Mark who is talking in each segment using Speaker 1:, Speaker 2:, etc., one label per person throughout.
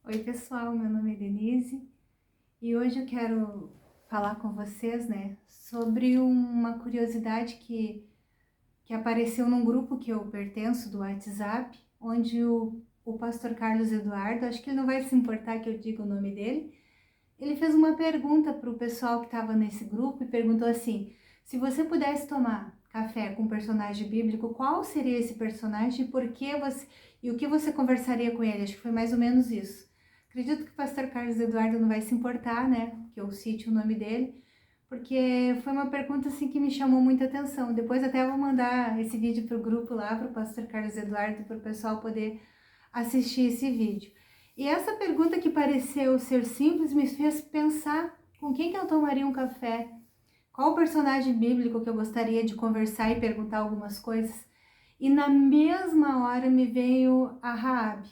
Speaker 1: Oi pessoal, meu nome é Denise e hoje eu quero falar com vocês, sobre uma curiosidade que apareceu num grupo que eu pertenço do WhatsApp, onde o pastor Carlos Eduardo, acho que ele não vai se importar que eu diga o nome dele, ele fez uma pergunta para o pessoal que estava nesse grupo e perguntou assim: se você pudesse tomar café com um personagem bíblico, qual seria esse personagem e por que você e o que você conversaria com ele? Acho que foi mais ou menos isso. Acredito que o pastor Carlos Eduardo não vai se importar, que eu cite o nome dele, porque foi uma pergunta assim que me chamou muita atenção. Depois até vou mandar esse vídeo para o grupo lá, para o pastor Carlos Eduardo, para o pessoal poder assistir esse vídeo. E essa pergunta que pareceu ser simples me fez pensar com quem que eu tomaria um café, qual o personagem bíblico que eu gostaria de conversar e perguntar algumas coisas. E na mesma hora me veio a Raabe.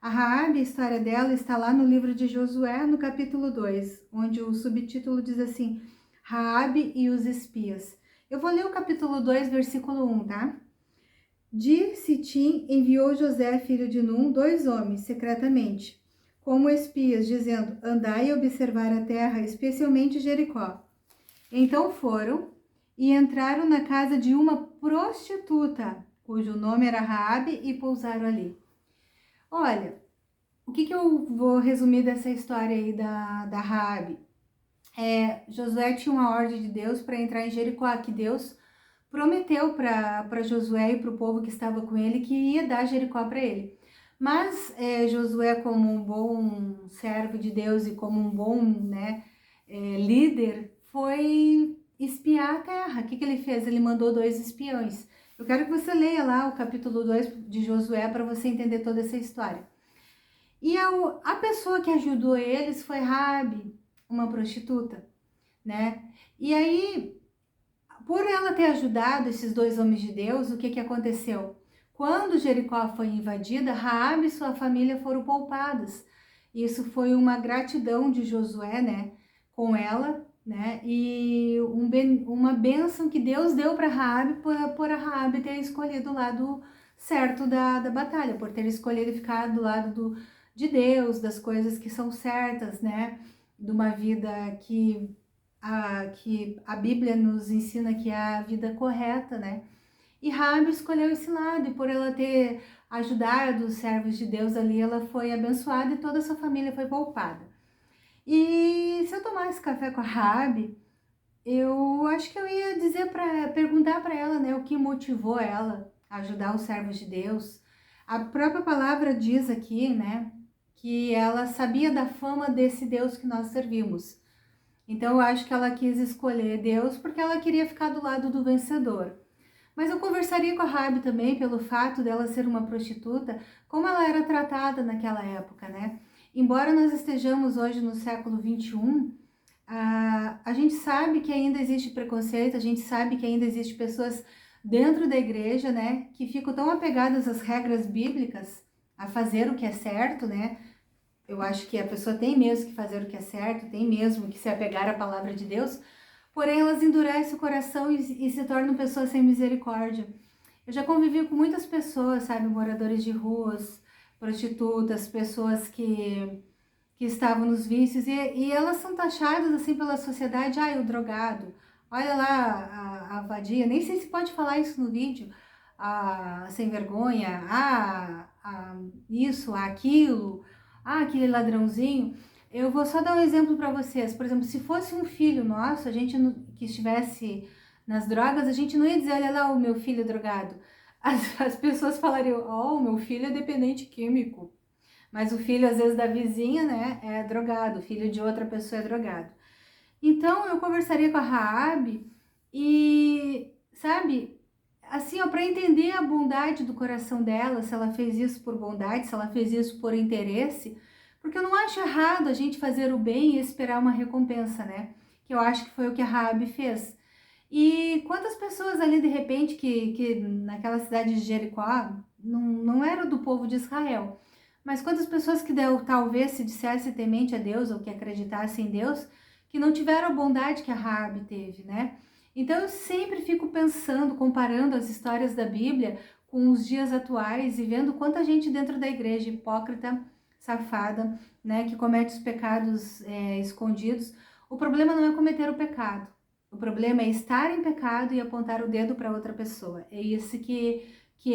Speaker 1: A Raabe, a história dela está lá no livro de Josué, no capítulo 2, onde o subtítulo diz assim: Raabe e os espias. Eu vou ler o capítulo 2, versículo 1, tá? De Sitim enviou José, filho de Num, 2 homens, secretamente, como espias, dizendo: andai e observar a terra, especialmente Jericó. Então foram e entraram na casa de uma prostituta, cujo nome era Raabe, e pousaram ali. Olha, o que eu vou resumir dessa história aí da Raabe? Josué tinha uma ordem de Deus para entrar em Jericó, que Deus prometeu para Josué e para o povo que estava com ele que ia dar Jericó para ele. Mas Josué, como um bom servo de Deus e como um bom líder, foi espiar a terra. O que ele fez? Ele mandou 2 espiões. Eu quero que você leia lá o capítulo 2 de Josué para você entender toda essa história. E a pessoa que ajudou eles foi Raabe, uma prostituta, né? E aí, por ela ter ajudado esses 2 homens de Deus, o que aconteceu? Quando Jericó foi invadida, Raabe e sua família foram poupadas. Isso foi uma gratidão de Josué, com ela, e uma bênção que Deus deu para Raabe por a Raabe ter escolhido o lado certo da batalha, por ter escolhido ficar do lado de Deus, das coisas que são certas, de uma vida que a Bíblia nos ensina que é a vida correta, E Raabe escolheu esse lado, e por ela ter ajudado os servos de Deus ali, ela foi abençoada e toda a sua família foi poupada. E se eu tomasse café com a Raabe, eu acho que eu ia perguntar para ela, o que motivou ela a ajudar os servos de Deus. A própria palavra diz aqui, que ela sabia da fama desse Deus que nós servimos. Então eu acho que ela quis escolher Deus porque ela queria ficar do lado do vencedor. Mas eu conversaria com a Raabe também pelo fato dela ser uma prostituta, como ela era tratada naquela época, Embora nós estejamos hoje no século 21, a gente sabe que ainda existe preconceito, a gente sabe que ainda existe pessoas dentro da igreja, que ficam tão apegadas às regras bíblicas, a fazer o que é certo, Eu acho que a pessoa tem mesmo que fazer o que é certo, tem mesmo que se apegar à palavra de Deus, porém elas endurecem o coração e se tornam pessoas sem misericórdia. Eu já convivi com muitas pessoas, sabe, moradores de ruas, prostitutas, pessoas que estavam nos vícios, e elas são taxadas assim pela sociedade: o drogado, olha lá a vadia, nem sei se pode falar isso no vídeo, sem vergonha, isso, aquilo, aquele ladrãozinho. Eu vou só dar um exemplo para vocês. Por exemplo, se fosse um filho nosso, a gente que estivesse nas drogas, a gente não ia dizer: olha lá o meu filho drogado. As pessoas falariam: o meu filho é dependente químico. Mas o filho, às vezes, da vizinha, é drogado, o filho de outra pessoa é drogado. Então, eu conversaria com a Raabe e, sabe, assim, para entender a bondade do coração dela, se ela fez isso por bondade, se ela fez isso por interesse, porque eu não acho errado a gente fazer o bem e esperar uma recompensa, Que eu acho que foi o que a Raabe fez. E quantas pessoas ali, de repente, que naquela cidade de Jericó, não eram do povo de Israel, mas quantas pessoas que talvez se dissesse temente a Deus ou que acreditasse em Deus, que não tiveram a bondade que a Raabe teve, Então eu sempre fico pensando, comparando as histórias da Bíblia com os dias atuais e vendo quanta gente dentro da igreja hipócrita, safada, né, que comete os pecados escondidos. O problema não é cometer o pecado. O problema é estar em pecado e apontar o dedo para outra pessoa. É isso que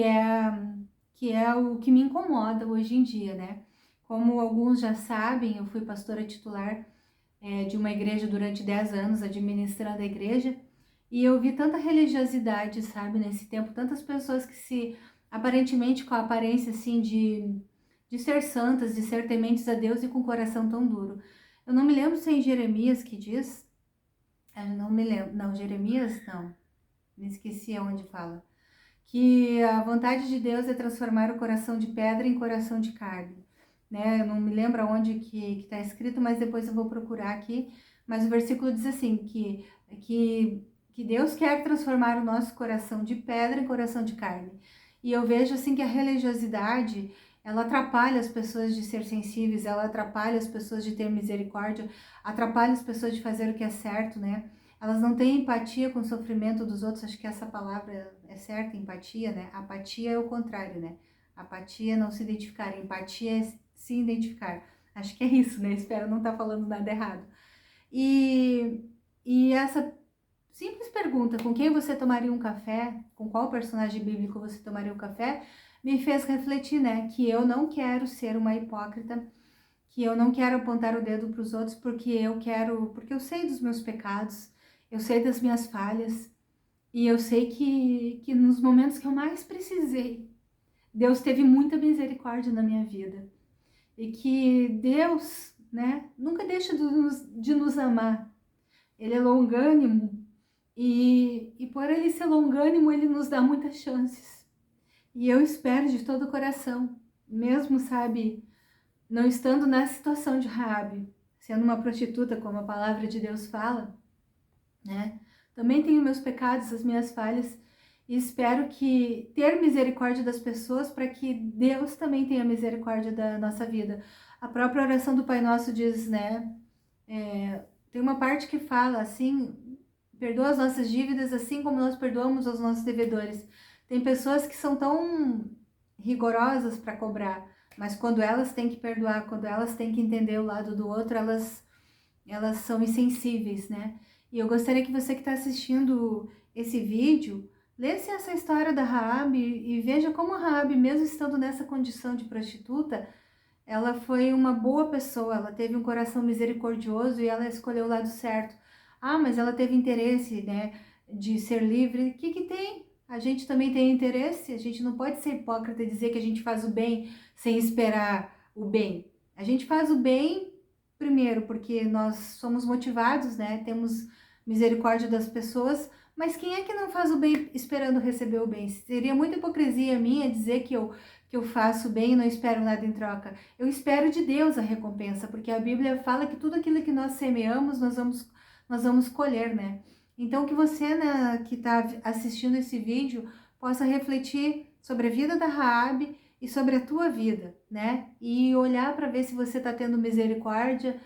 Speaker 1: é o que me incomoda hoje em dia, né? Como alguns já sabem, eu fui pastora titular de uma igreja durante 10 anos, administrando a igreja, e eu vi tanta religiosidade, sabe, nesse tempo, tantas pessoas que aparentemente com a aparência, assim, de ser santas, de ser tementes a Deus e com o coração tão duro. Eu não me lembro se é em Jeremias que diz, eu não me lembro, não, Jeremias não, me esqueci aonde fala, que a vontade de Deus é transformar o coração de pedra em coração de carne, né? Eu não me lembro aonde que está escrito, mas depois eu vou procurar aqui. Mas o versículo diz assim, que Deus quer transformar o nosso coração de pedra em coração de carne. E eu vejo assim que a religiosidade, ela atrapalha as pessoas de ser sensíveis, ela atrapalha as pessoas de ter misericórdia, atrapalha as pessoas de fazer o que é certo, né? Elas não têm empatia com o sofrimento dos outros, acho que essa palavra é certa, empatia, né? Apatia é o contrário, né? Apatia é não se identificar, empatia é se identificar. Acho que é isso, né? Espero não estar falando nada errado. E essa simples pergunta, com quem você tomaria um café, com qual personagem bíblico você tomaria um café, me fez refletir, né? Que eu não quero ser uma hipócrita, que eu não quero apontar o dedo para os outros porque eu sei dos meus pecados, eu sei das minhas falhas, e eu sei que nos momentos que eu mais precisei, Deus teve muita misericórdia na minha vida. E que Deus, né, nunca deixa de nos amar. Ele é longânimo e por ele ser longânimo, ele nos dá muitas chances. E eu espero de todo o coração, mesmo, sabe, não estando na situação de Raabe, sendo uma prostituta, como a palavra de Deus fala, né? Também tenho meus pecados, as minhas falhas, e espero que ter misericórdia das pessoas para que Deus também tenha misericórdia da nossa vida. A própria oração do Pai Nosso diz, né? Tem uma parte que fala assim, perdoa as nossas dívidas assim como nós perdoamos aos nossos devedores. Tem pessoas que são tão rigorosas para cobrar, mas quando elas têm que perdoar, quando elas têm que entender o lado do outro, elas são insensíveis, né? E eu gostaria que você que está assistindo esse vídeo, lesse essa história da Raabe e veja como a Raabe, mesmo estando nessa condição de prostituta, ela foi uma boa pessoa, ela teve um coração misericordioso e ela escolheu o lado certo. Ah, mas ela teve interesse, né, de ser livre. O que tem? A gente também tem interesse, a gente não pode ser hipócrita e dizer que a gente faz o bem sem esperar o bem. A gente faz o bem primeiro porque nós somos motivados, né, temos misericórdia das pessoas, mas quem é que não faz o bem esperando receber o bem? Seria muita hipocrisia minha dizer que eu faço bem e não espero nada em troca. Eu espero de Deus a recompensa, porque a Bíblia fala que tudo aquilo que nós semeamos, nós vamos colher, né? Então, que você, né, que está assistindo esse vídeo, possa refletir sobre a vida da Raabe e sobre a tua vida, né? E olhar para ver se você está tendo misericórdia.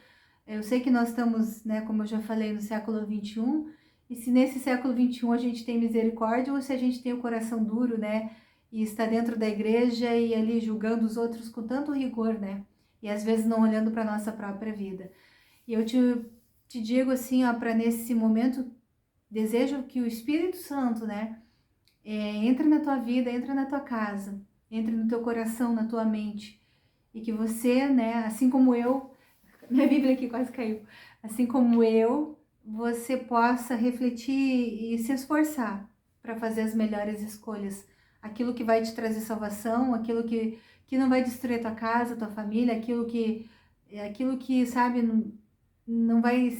Speaker 1: Eu sei que nós estamos, né, como eu já falei, no século 21, e se nesse século 21 a gente tem misericórdia ou se a gente tem o coração duro, né? E está dentro da igreja e ali julgando os outros com tanto rigor, né? E às vezes não olhando para a nossa própria vida. E eu te digo assim, ó, para nesse momento, desejo que o Espírito Santo, né, entre na tua vida, entre na tua casa, entre no teu coração, na tua mente. E que você, né, assim como eu, minha Bíblia aqui quase caiu, assim como eu, você possa refletir e se esforçar para fazer as melhores escolhas. Aquilo que vai te trazer salvação, aquilo que não vai destruir tua casa, tua família, aquilo que sabe, não vai...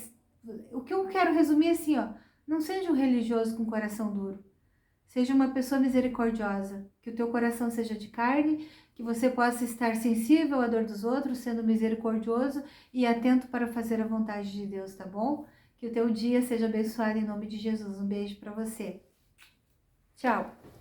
Speaker 1: O que eu quero resumir é assim, ó, não seja um religioso com coração duro. Seja uma pessoa misericordiosa, que o teu coração seja de carne, que você possa estar sensível à dor dos outros, sendo misericordioso e atento para fazer a vontade de Deus, tá bom? Que o teu dia seja abençoado em nome de Jesus. Um beijo para você. Tchau!